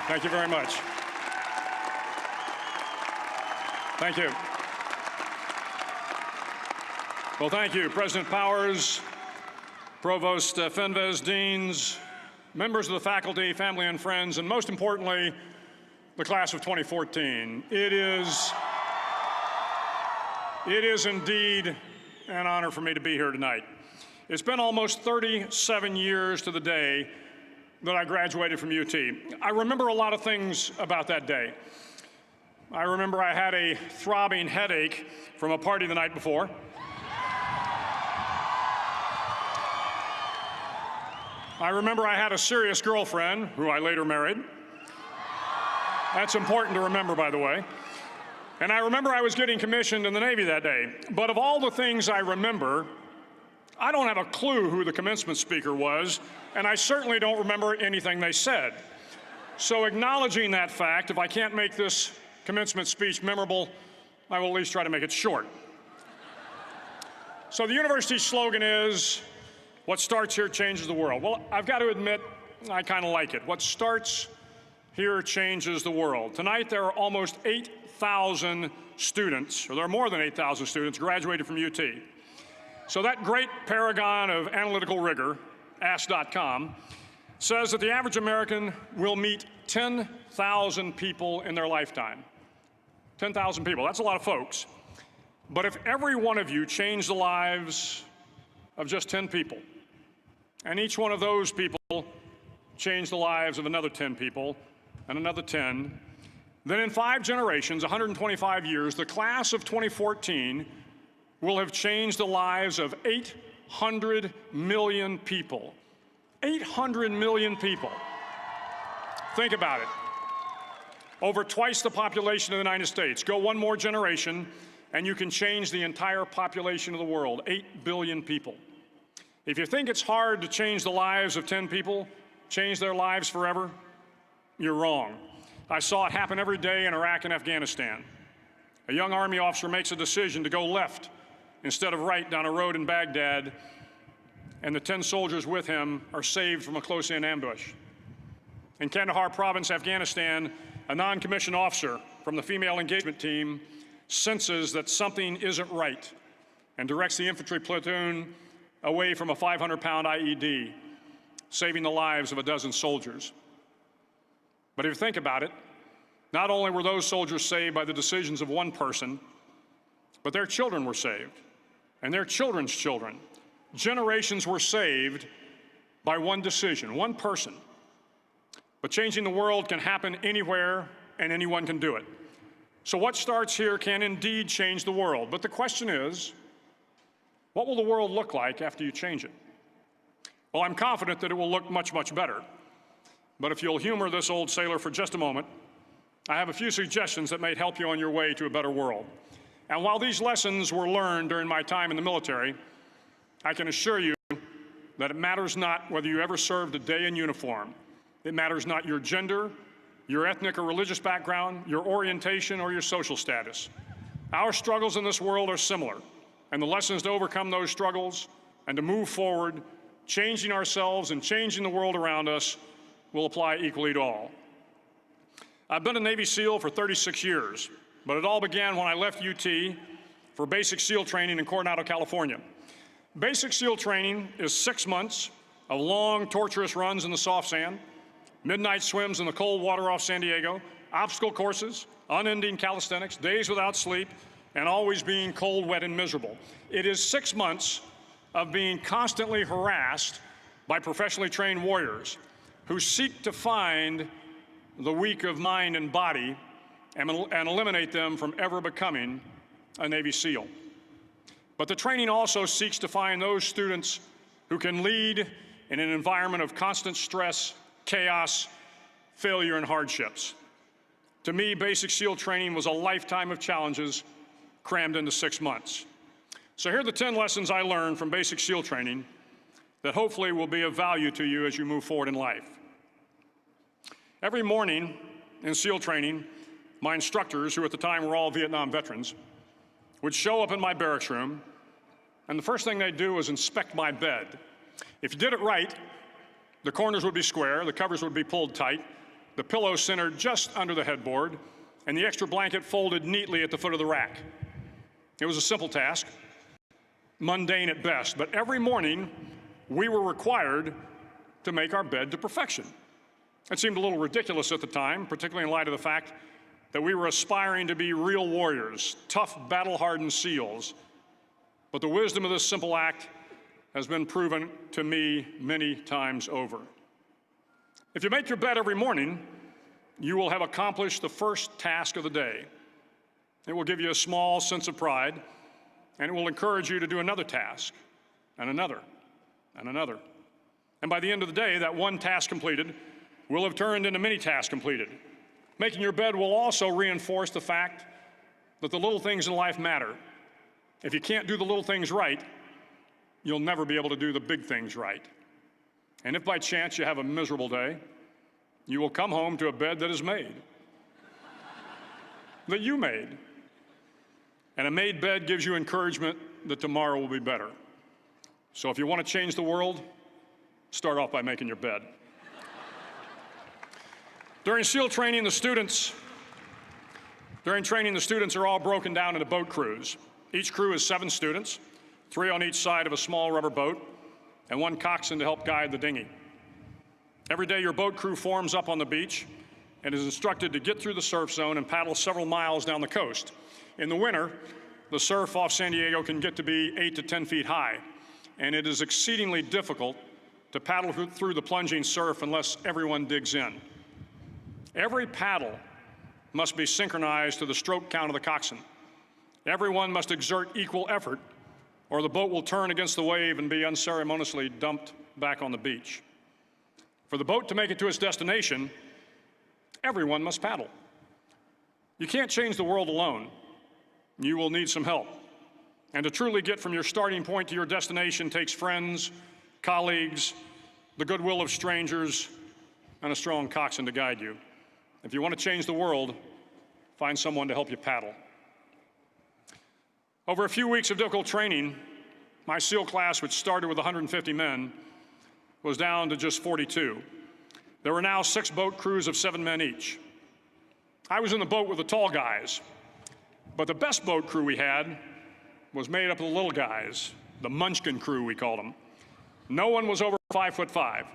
Thank you very much. Thank you. Well, thank you, President Powers, Provost Fenves, deans, members of the faculty, family and friends, and most importantly, the class of 2014. It is indeed an honor for me to be here tonight. It's been almost 37 years to the day that I graduated from UT. I remember a lot of things about that day. I remember I had a throbbing headache from a party the night before. I remember I had a serious girlfriend, who I later married. That's important to remember, by the way. And I remember I was getting commissioned in the Navy that day. But of all the things I remember, I don't have a clue who the commencement speaker was, and I certainly don't remember anything they said. So acknowledging that fact, if I can't make this commencement speech memorable, I will at least try to make it short. So the university's slogan is, what starts here changes the world. Well, I've got to admit, I kind of like it. What starts here changes the world. Tonight, there are almost 8,000 students, or there are more than 8,000 students graduated from UT. So that great paragon of analytical rigor, Ask.com, says that the average American will meet 10,000 people in their lifetime. 10,000 people, that's a lot of folks. But if every one of you changed the lives of just 10 people, and each one of those people changed the lives of another 10 people, and another 10, then in 5 generations, 125 years, the class of 2014 will have changed the lives of 800 million people. 800 million people. Think about it. Over twice the population of the United States. Go one more generation, and you can change the entire population of the world, 8 billion people. If you think it's hard to change the lives of 10 people, change their lives forever, you're wrong. I saw it happen every day in Iraq and Afghanistan. A young Army officer makes a decision to go left instead of right down a road in Baghdad, and the 10 soldiers with him are saved from a close-in ambush. In Kandahar province, Afghanistan, a non-commissioned officer from the female engagement team senses that something isn't right and directs the infantry platoon away from a 500-pound IED, saving the lives of a dozen soldiers. But if you think about it, not only were those soldiers saved by the decisions of one person, but their children were saved, and their children's children. Generations were saved by one decision, one person. But changing the world can happen anywhere, and anyone can do it. So what starts here can indeed change the world. But the question is, what will the world look like after you change it? Well, I'm confident that it will look much, much better. But if you'll humor this old sailor for just a moment, I have a few suggestions that may help you on your way to a better world. And while these lessons were learned during my time in the military, I can assure you that it matters not whether you ever served a day in uniform. It matters not your gender, your ethnic or religious background, your orientation, or your social status. Our struggles in this world are similar, and the lessons to overcome those struggles and to move forward, changing ourselves and changing the world around us, will apply equally to all. I've been a Navy SEAL for 36 years, but it all began when I left UT for basic SEAL training in Coronado, California. Basic SEAL training is 6 months of long, torturous runs in the soft sand, midnight swims in the cold water off San Diego, obstacle courses, unending calisthenics, days without sleep, and always being cold, wet, and miserable. It is 6 months of being constantly harassed by professionally trained warriors who seek to find the weak of mind and body and eliminate them from ever becoming a Navy SEAL. But the training also seeks to find those students who can lead in an environment of constant stress, chaos, failure, and hardships. To me, basic SEAL training was a lifetime of challenges crammed into 6 months. So here are the 10 lessons I learned from basic SEAL training that hopefully will be of value to you as you move forward in life. Every morning in SEAL training, my instructors, who at the time were all Vietnam veterans, would show up in my barracks room, and the first thing they'd do was inspect my bed. If you did it right, the corners would be square, the covers would be pulled tight, the pillow centered just under the headboard, and the extra blanket folded neatly at the foot of the rack. It was a simple task, mundane at best, but every morning we were required to make our bed to perfection. It seemed a little ridiculous at the time, particularly in light of the fact that we were aspiring to be real warriors, tough, battle-hardened SEALs. But the wisdom of this simple act has been proven to me many times over. If you make your bed every morning, you will have accomplished the first task of the day. It will give you a small sense of pride, and it will encourage you to do another task, and another, and another. And by the end of the day, that one task completed will have turned into many tasks completed. Making your bed will also reinforce the fact that the little things in life matter. If you can't do the little things right, you'll never be able to do the big things right. And if by chance you have a miserable day, you will come home to a bed that is made, that you made. And a made bed gives you encouragement that tomorrow will be better. So if you want to change the world, start off by making your bed. During SEAL training, the students are all broken down into boat crews. Each crew is 7 students, 3 on each side of a small rubber boat, and 1 coxswain to help guide the dinghy. Every day, your boat crew forms up on the beach and is instructed to get through the surf zone and paddle several miles down the coast. In the winter, the surf off San Diego can get to be 8 to 10 feet high, and it is exceedingly difficult to paddle through the plunging surf unless everyone digs in. Every paddle must be synchronized to the stroke count of the coxswain. Everyone must exert equal effort, or the boat will turn against the wave and be unceremoniously dumped back on the beach. For the boat to make it to its destination, everyone must paddle. You can't change the world alone. You will need some help. And to truly get from your starting point to your destination takes friends, colleagues, the goodwill of strangers, and a strong coxswain to guide you. If you want to change the world, find someone to help you paddle. Over a few weeks of difficult training, my SEAL class, which started with 150 men, was down to just 42. There were now 6 boat crews of 7 men each. I was in the boat with the tall guys, but the best boat crew we had was made up of the little guys, the Munchkin crew, we called them. No one was over 5'5".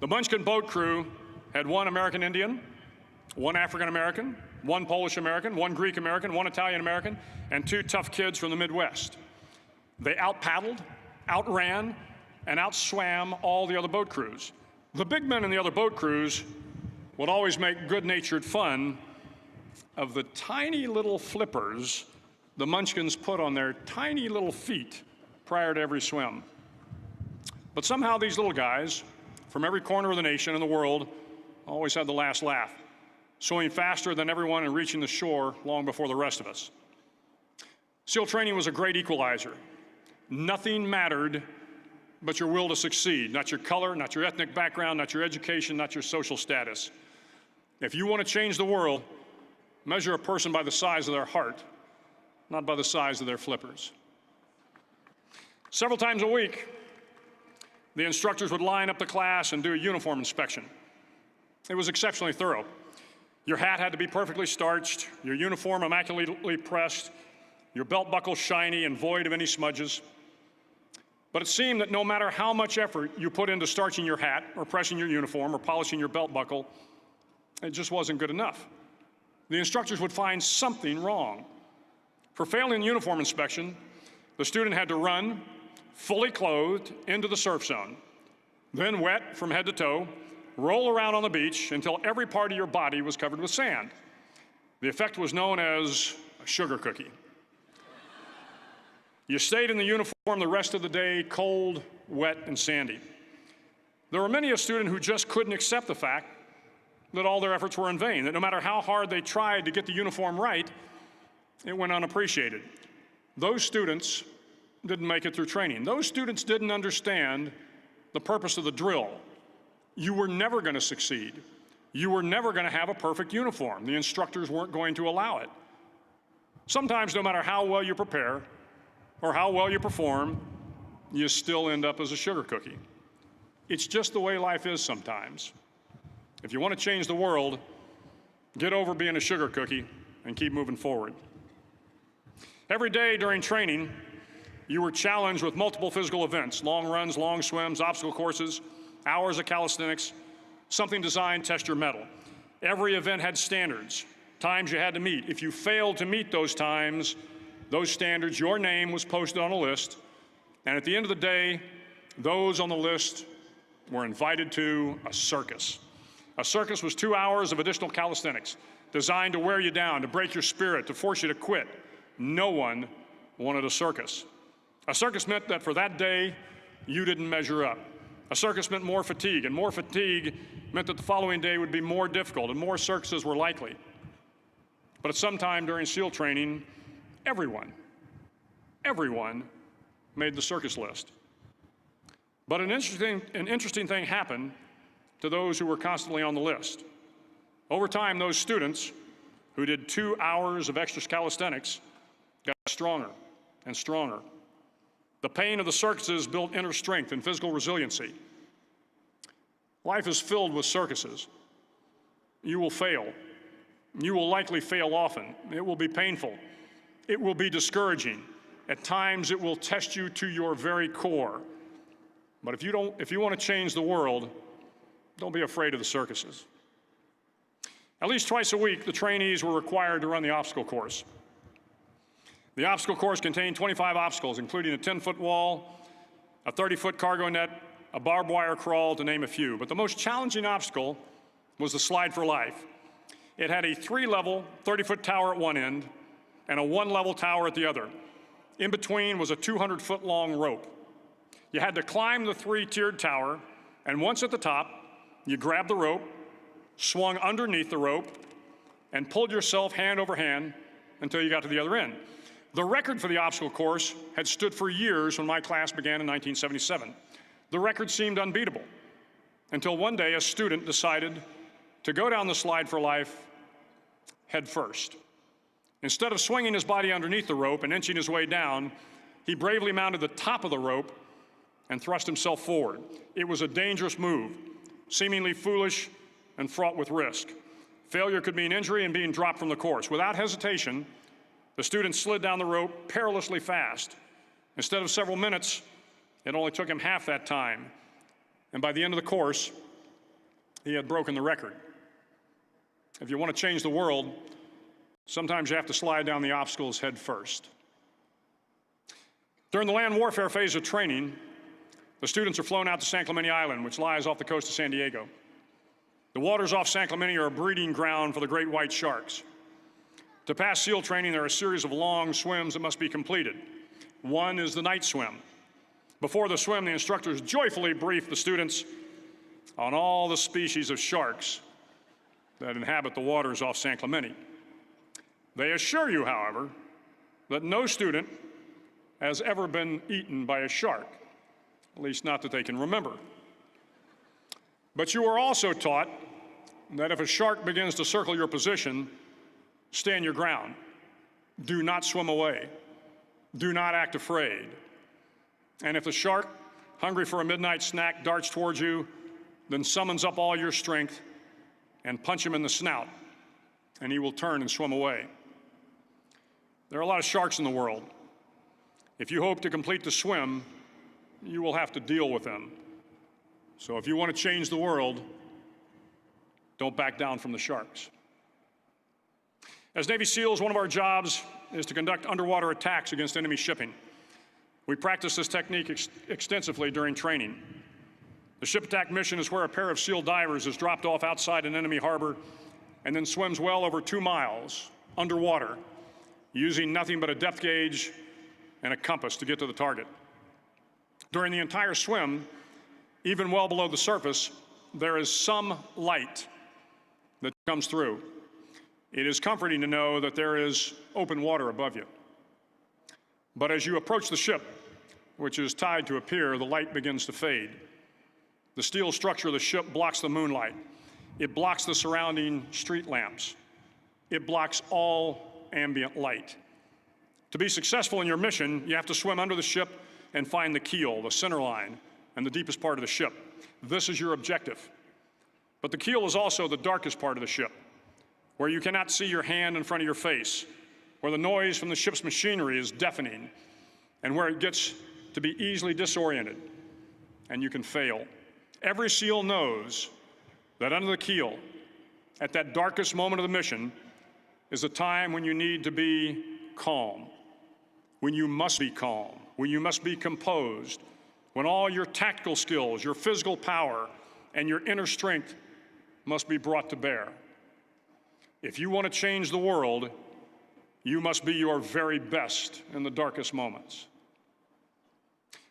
The Munchkin boat crew had 1 American Indian, 1 African American, 1 Polish American, 1 Greek American, 1 Italian American, and 2 tough kids from the Midwest. They out-paddled, outran, and outswam all the other boat crews. The big men in the other boat crews would always make good-natured fun of the tiny little flippers the Munchkins put on their tiny little feet prior to every swim. But somehow these little guys from every corner of the nation and the world always had the last laugh, swimming faster than everyone and reaching the shore long before the rest of us. SEAL training was a great equalizer. Nothing mattered but your will to succeed, not your color, not your ethnic background, not your education, not your social status. If you want to change the world, measure a person by the size of their heart, not by the size of their flippers. Several times a week, the instructors would line up the class and do a uniform inspection. It was exceptionally thorough. Your hat had to be perfectly starched, your uniform immaculately pressed, your belt buckle shiny and void of any smudges. But it seemed that no matter how much effort you put into starching your hat or pressing your uniform or polishing your belt buckle, it just wasn't good enough. The instructors would find something wrong. For failing the uniform inspection, the student had to run, fully clothed, into the surf zone, then wet from head to toe, roll around on the beach until every part of your body was covered with sand. The effect was known as a sugar cookie. You stayed in the uniform the rest of the day, cold, wet, and sandy. There were many a student who just couldn't accept the fact that all their efforts were in vain, that no matter how hard they tried to get the uniform right, it went unappreciated. Those students didn't make it through training. Those students didn't understand the purpose of the drill. You were never going to succeed. You were never going to have a perfect uniform. The instructors weren't going to allow it. Sometimes, no matter how well you prepare or how well you perform, you still end up as a sugar cookie. It's just the way life is sometimes. If you want to change the world, get over being a sugar cookie and keep moving forward. Every day during training, you were challenged with multiple physical events: long runs, long swims, obstacle courses, hours of calisthenics, something designed to test your mettle. Every event had standards, times you had to meet. If you failed to meet those times, those standards, your name was posted on a list, and at the end of the day, those on the list were invited to a circus. A circus was 2 hours of additional calisthenics, designed to wear you down, to break your spirit, to force you to quit. No one wanted a circus. A circus meant that for that day, you didn't measure up. A circus meant more fatigue, and more fatigue meant that the following day would be more difficult, and more circuses were likely. But at some time during SEAL training, everyone made the circus list. But an interesting thing happened to those who were constantly on the list. Over time, those students who did 2 hours of extra calisthenics got stronger and stronger. The pain of the circuses built inner strength and physical resiliency. Life is filled with circuses. You will fail. You will likely fail often. It will be painful. It will be discouraging. At times, it will test you to your very core. But if you want to change the world, don't be afraid of the circuses. At least twice a week, the trainees were required to run the obstacle course. The obstacle course contained 25 obstacles, including a 10-foot wall, a 30-foot cargo net, a barbed wire crawl, to name a few. But the most challenging obstacle was the Slide for Life. It had a 3-level, 30-foot tower at one end and a 1-level tower at the other. In between was a 200-foot-long rope. You had to climb the 3-tiered tower, and once at the top, you grabbed the rope, swung underneath the rope, and pulled yourself hand over hand until you got to the other end. The record for the obstacle course had stood for years when my class began in 1977. The record seemed unbeatable until one day a student decided to go down the Slide for Life head first. Instead of swinging his body underneath the rope and inching his way down, he bravely mounted the top of the rope and thrust himself forward. It was a dangerous move, seemingly foolish and fraught with risk. Failure could mean injury and being dropped from the course. Without hesitation, the student slid down the rope perilously fast. Instead of several minutes, it only took him half that time. And by the end of the course, he had broken the record. If you want to change the world, sometimes you have to slide down the obstacles head first. During the land warfare phase of training, the students are flown out to San Clemente Island, which lies off the coast of San Diego. The waters off San Clemente are a breeding ground for the great white sharks. To pass SEAL training, there are a series of long swims that must be completed. One is the night swim. Before the swim, the instructors joyfully brief the students on all the species of sharks that inhabit the waters off San Clemente. They assure you, however, that no student has ever been eaten by a shark, at least not that they can remember. But you are also taught that if a shark begins to circle your position, stand your ground. Do not swim away. Do not act afraid. And if the shark, hungry for a midnight snack, darts towards you, then summons up all your strength and punch him in the snout, and he will turn and swim away. There are a lot of sharks in the world. If you hope to complete the swim, you will have to deal with them. So if you want to change the world, don't back down from the sharks. As Navy SEALs, one of our jobs is to conduct underwater attacks against enemy shipping. We practice this technique extensively during training. The ship attack mission is where a pair of SEAL divers is dropped off outside an enemy harbor and then swims well over 2 miles underwater, using nothing but a depth gauge and a compass to get to the target. During the entire swim, even well below the surface, there is some light that comes through. It is comforting to know that there is open water above you. But as you approach the ship, which is tied to a pier, the light begins to fade. The steel structure of the ship blocks the moonlight. It blocks the surrounding street lamps. It blocks all ambient light. To be successful in your mission, you have to swim under the ship and find the keel, the center line, and the deepest part of the ship. This is your objective. But the keel is also the darkest part of the ship, where you cannot see your hand in front of your face, where the noise from the ship's machinery is deafening, and where it gets to be easily disoriented, and you can fail. Every SEAL knows that under the keel, at that darkest moment of the mission, is a time when you need to be calm, when you must be calm, when you must be composed, when all your tactical skills, your physical power, and your inner strength must be brought to bear. If you want to change the world, you must be your very best in the darkest moments.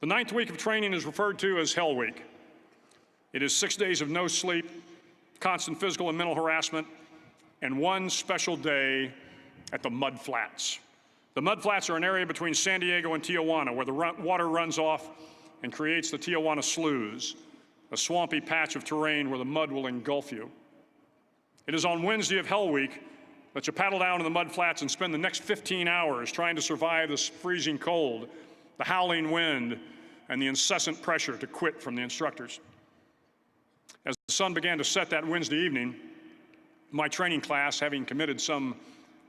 The 9th week of training is referred to as Hell Week. It is 6 days of no sleep, constant physical and mental harassment, and one special day at the Mud Flats. The Mud Flats are an area between San Diego and Tijuana where the water runs off and creates the Tijuana Sloughs, a swampy patch of terrain where the mud will engulf you. It is on Wednesday of Hell Week that you paddle down to the Mud Flats and spend the next 15 hours trying to survive this freezing cold, the howling wind, and the incessant pressure to quit from the instructors. As the sun began to set that Wednesday evening, my training class, having committed some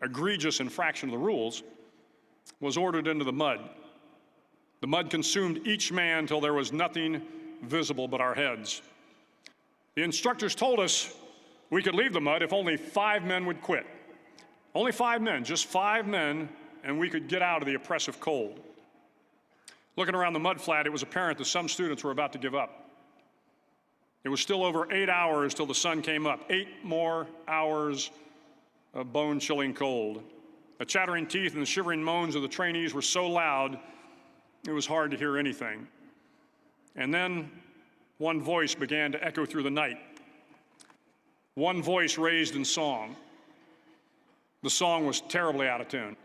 egregious infraction of the rules, was ordered into the mud. The mud consumed each man till there was nothing visible but our heads. The instructors told us we could leave the mud if only 5 men would quit. Only 5 men, just 5 men, and we could get out of the oppressive cold. Looking around the mud flat, it was apparent that some students were about to give up. It was still over 8 hours till the sun came up. 8 more hours of bone-chilling cold. The chattering teeth and the shivering moans of the trainees were so loud, it was hard to hear anything. And then one voice began to echo through the night. One voice raised in song. The song was terribly out of tune,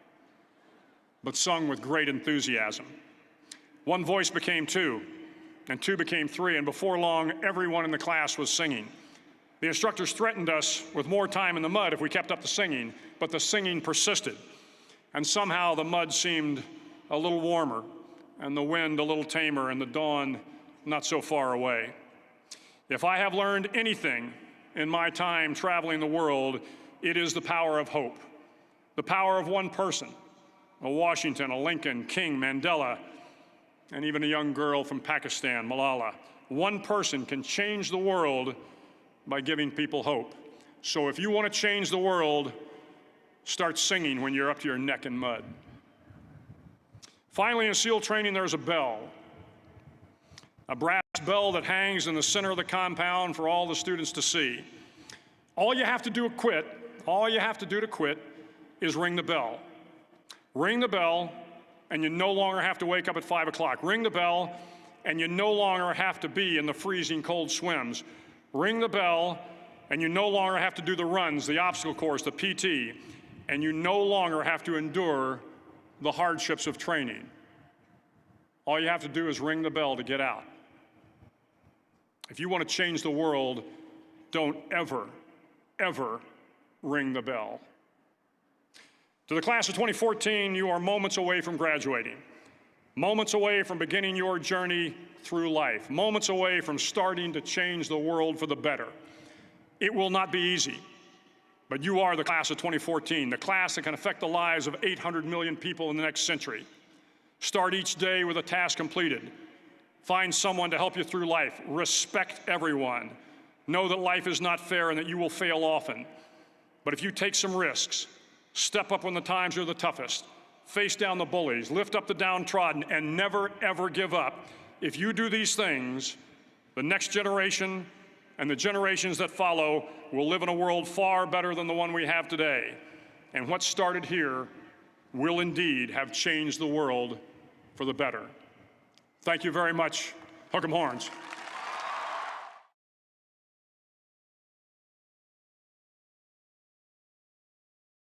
but sung with great enthusiasm. One voice became 2, and 2 became 3, and before long, everyone in the class was singing. The instructors threatened us with more time in the mud if we kept up the singing, but the singing persisted. And somehow the mud seemed a little warmer, and the wind a little tamer, and the dawn not so far away. If I have learned anything in my time traveling the world, it is the power of hope. The power of one person, a Washington, a Lincoln, King, Mandela, and even a young girl from Pakistan, Malala. One person can change the world by giving people hope. So if you want to change the world, start singing when you're up to your neck in mud. Finally, in SEAL training, there's a bell. A brass bell that hangs in the center of the compound for all the students to see. All you have to do to quit is ring the bell. Ring the bell, and you no longer have to wake up at 5 o'clock. Ring the bell, and you no longer have to be in the freezing cold swims. Ring the bell, and you no longer have to do the runs, the obstacle course, the PT, and you no longer have to endure the hardships of training. All you have to do is ring the bell to get out. If you want to change the world, don't ever, ever ring the bell. To the class of 2014, you are moments away from graduating, moments away from beginning your journey through life, moments away from starting to change the world for the better. It will not be easy, but you are the class of 2014, the class that can affect the lives of 800 million people in the next century. Start each day with a task completed. Find someone to help you through life. Respect everyone. Know that life is not fair and that you will fail often. But if you take some risks, step up when the times are the toughest, face down the bullies, lift up the downtrodden, and never, ever give up, if you do these things, the next generation and the generations that follow will live in a world far better than the one we have today. And what started here will indeed have changed the world for the better. Thank you very much. Hook 'em horns.